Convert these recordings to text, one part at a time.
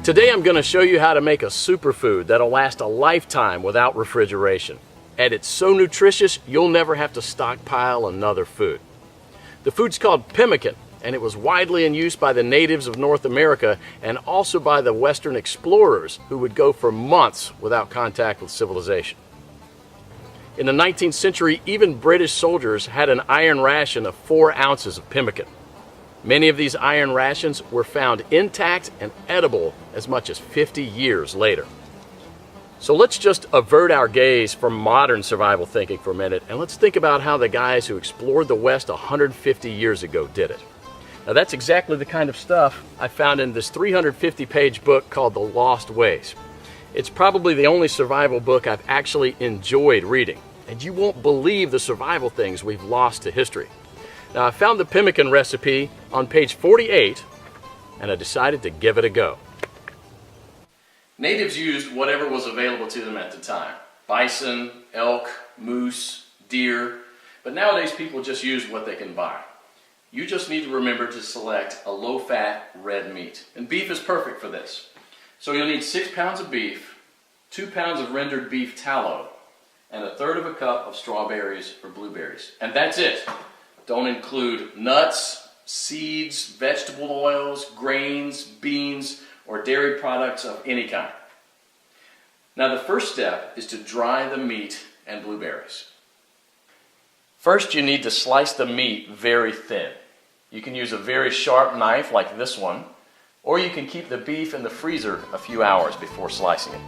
Today I'm going to show you how to make a superfood that'll last a lifetime without refrigeration. And it's so nutritious you'll never have to stockpile another food. The food's called pemmican, and it was widely in use by the natives of North America and also by the Western explorers who would go for months without contact with civilization. In the 19th century, even British soldiers had an iron ration of 4 ounces of pemmican. Many of these iron rations were found intact and edible as much as 50 years later. So let's just avert our gaze from modern survival thinking for a minute, and let's think about how the guys who explored the West 150 years ago did it. Now that's exactly the kind of stuff I found in this 350-page book called The Lost Ways. It's probably the only survival book I've actually enjoyed reading, and you won't believe the survival things we've lost to history. Now I found the pemmican recipe on page 48, and I decided to give it a go. Natives used whatever was available to them at the time. Bison, elk, moose, deer, but nowadays people just use what they can buy. You just need to remember to select a low-fat red meat, and beef is perfect for this. So you'll need 6 pounds of beef, 2 pounds of rendered beef tallow, and 1/3 cup of strawberries or blueberries. And that's it. Don't include nuts, seeds, vegetable oils, grains, beans, or dairy products of any kind. Now the first step is to dry the meat and blueberries. First you need to slice the meat very thin. You can use a very sharp knife like this one, or you can keep the beef in the freezer a few hours before slicing it.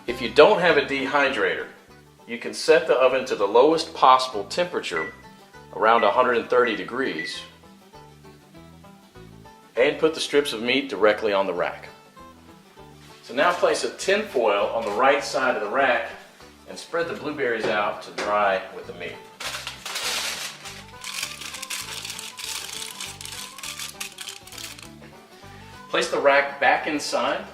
If you don't have a dehydrator, you can set the oven to the lowest possible temperature, around 130 degrees, and put the strips of meat directly on the rack. So now place a tin foil on the right side of the rack and spread the blueberries out to dry with the meat. Place the rack back inside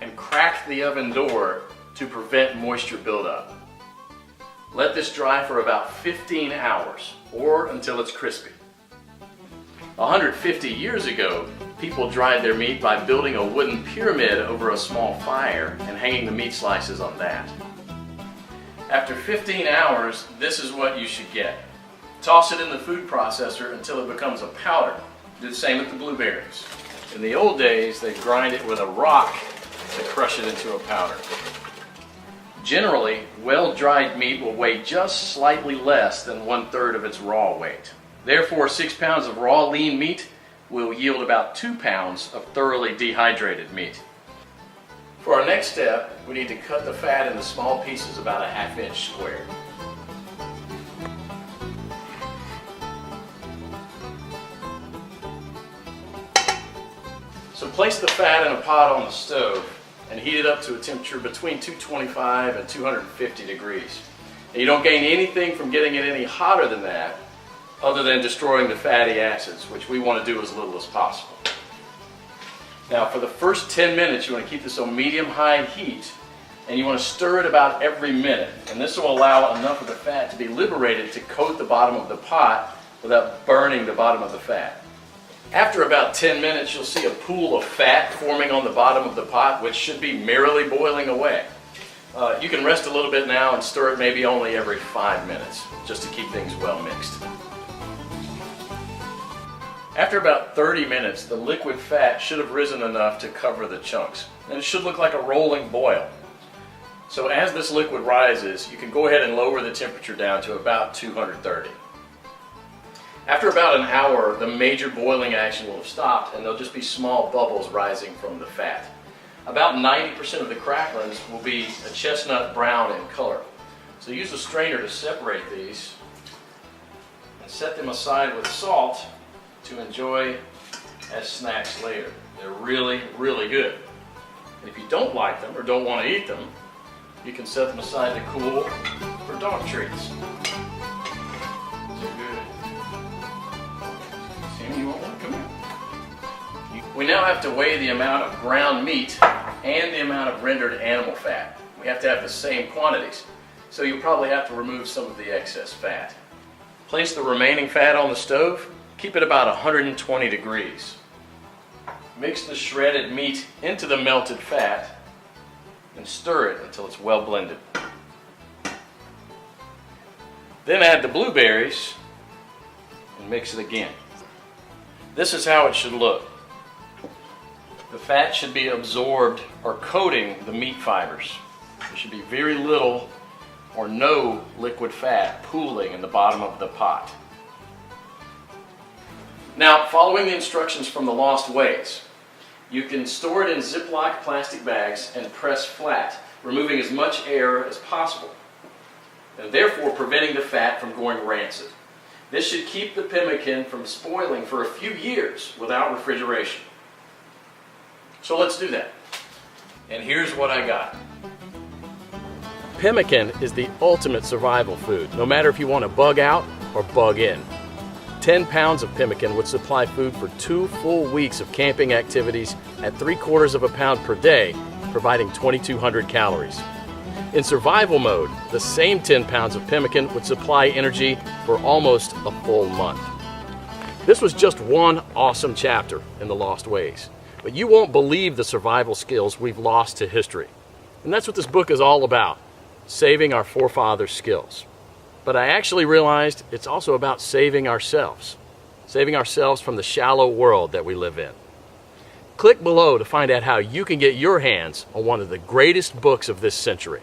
and crack the oven door to prevent moisture buildup. Let this dry for about 15 hours or until it's crispy. 150 years ago, people dried their meat by building a wooden pyramid over a small fire and hanging the meat slices on that. After 15 hours, this is what you should get. Toss it in the food processor until it becomes a powder. Do the same with the blueberries. In the old days, they grind it with a rock to crush it into a powder. Generally, well-dried meat will weigh just slightly less than 1/3 of its raw weight. Therefore, 6 pounds of raw lean meat will yield about 2 pounds of thoroughly dehydrated meat. For our next step, we need to cut the fat into small pieces about a 1/2 inch square. So place the fat in a pot on the stove and heat it up to a temperature between 225 and 250 degrees. And you don't gain anything from getting it any hotter than that, other than destroying the fatty acids, which we want to do as little as possible. Now for the first 10 minutes you want to keep this on medium-high heat, and you want to stir it about every minute, and this will allow enough of the fat to be liberated to coat the bottom of the pot without burning the bottom of the fat. After about 10 minutes you'll see a pool of fat forming on the bottom of the pot, which should be merrily boiling away. You can rest a little bit now and stir it maybe only every 5 minutes, just to keep things well mixed. After about 30 minutes, the liquid fat should have risen enough to cover the chunks, and it should look like a rolling boil. So as this liquid rises, you can go ahead and lower the temperature down to about 230. After about an hour, the major boiling action will have stopped, and there'll just be small bubbles rising from the fat. About 90% of the cracklings will be a chestnut brown in color. So use a strainer to separate these and set them aside with salt to enjoy as snacks later. They're really, really good. And if you don't like them or don't want to eat them, you can set them aside to cool for dog treats. They're good. Sammy, you want one? Come here. We now have to weigh the amount of ground meat and the amount of rendered animal fat. We have to have the same quantities, so you'll probably have to remove some of the excess fat. Place the remaining fat on the stove. Keep it about 120 degrees. Mix the shredded meat into the melted fat and stir it until it's well blended. Then add the blueberries and mix it again. This is how it should look. The fat should be absorbed or coating the meat fibers. There should be very little or no liquid fat pooling in the bottom of the pot. Now, following the instructions from the Lost Ways, you can store it in Ziploc plastic bags and press flat, removing as much air as possible, and therefore preventing the fat from going rancid. This should keep the pemmican from spoiling for a few years without refrigeration. So let's do that. And here's what I got. Pemmican is the ultimate survival food, no matter if you want to bug out or bug in. 10 pounds of pemmican would supply food for 2 full weeks of camping activities at 3/4 of a pound per day, providing 2,200 calories. In survival mode, the same 10 pounds of pemmican would supply energy for almost a full month. This was just one awesome chapter in the Lost Ways, but you won't believe the survival skills we've lost to history. And that's what this book is all about, saving our forefathers' skills. But I actually realized it's also about saving ourselves from the shallow world that we live in. Click below to find out how you can get your hands on one of the greatest books of this century.